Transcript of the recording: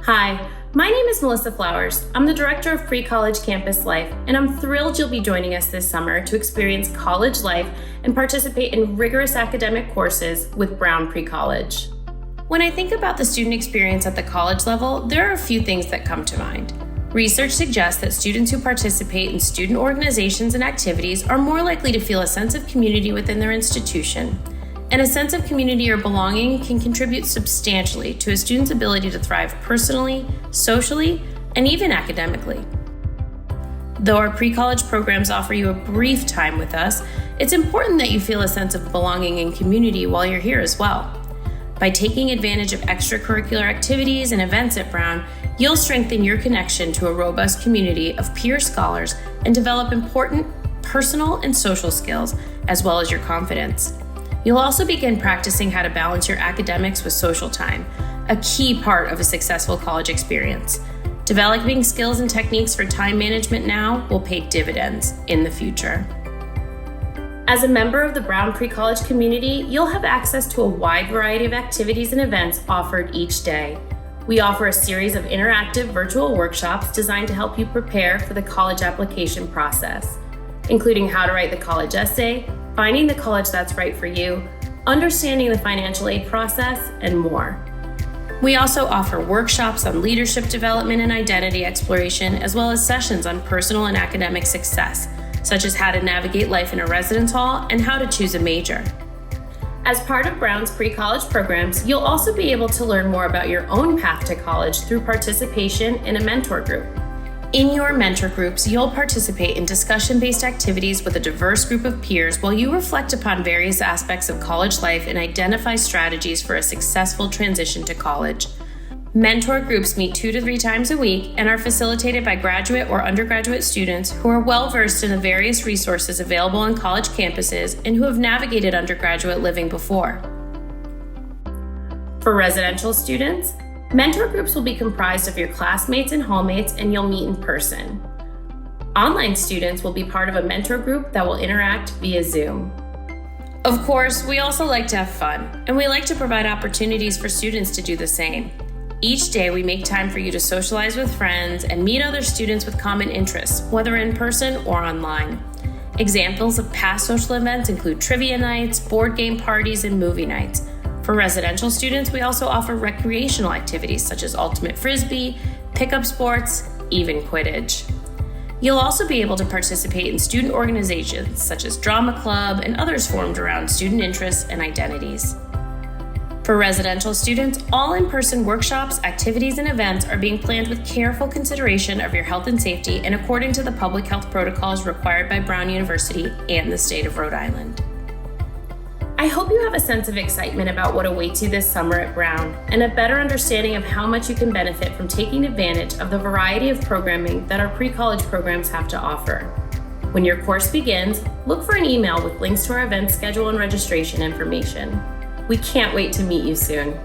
Hi, my name is Melissa Flowers. I'm the Director of Pre-College Campus Life, and I'm thrilled you'll be joining us this summer to experience college life and participate in rigorous academic courses with Brown Pre-College. When I think about the student experience at the college level, there are a few things that come to mind. Research suggests that students who participate in student organizations and activities are more likely to feel a sense of community within their institution. And a sense of community or belonging can contribute substantially to a student's ability to thrive personally, socially, and even academically. Though our pre-college programs offer you a brief time with us, it's important that you feel a sense of belonging and community while you're here as well. By taking advantage of extracurricular activities and events at Brown, you'll strengthen your connection to a robust community of peer scholars and develop important personal and social skills, as well as your confidence. You'll also begin practicing how to balance your academics with social time, a key part of a successful college experience. Developing skills and techniques for time management now will pay dividends in the future. As a member of the Brown Pre-College community, you'll have access to a wide variety of activities and events offered each day. We offer a series of interactive virtual workshops designed to help you prepare for the college application process, including how to write the college essay, finding the college that's right for you, understanding the financial aid process, and more. We also offer workshops on leadership development and identity exploration, as well as sessions on personal and academic success, such as how to navigate life in a residence hall and how to choose a major. As part of Brown's pre-college programs, you'll also be able to learn more about your own path to college through participation in a mentor group. In your mentor groups, you'll participate in discussion-based activities with a diverse group of peers while you reflect upon various aspects of college life and identify strategies for a successful transition to college. Mentor groups meet 2 to 3 times a week and are facilitated by graduate or undergraduate students who are well-versed in the various resources available on college campuses and who have navigated undergraduate living before. For residential students, mentor groups will be comprised of your classmates and hallmates, and you'll meet in person. Online students will be part of a mentor group that will interact via Zoom. Of course, we also like to have fun, and we like to provide opportunities for students to do the same. Each day, we make time for you to socialize with friends and meet other students with common interests, whether in person or online. Examples of past social events include trivia nights, board game parties, and movie nights. For residential students, we also offer recreational activities such as ultimate frisbee, pickup sports, even Quidditch. You'll also be able to participate in student organizations such as drama club and others formed around student interests and identities. For residential students, all in-person workshops, activities, and events are being planned with careful consideration of your health and safety and according to the public health protocols required by Brown University and the state of Rhode Island. I hope you have a sense of excitement about what awaits you this summer at Brown and a better understanding of how much you can benefit from taking advantage of the variety of programming that our pre-college programs have to offer. When your course begins, look for an email with links to our event schedule and registration information. We can't wait to meet you soon.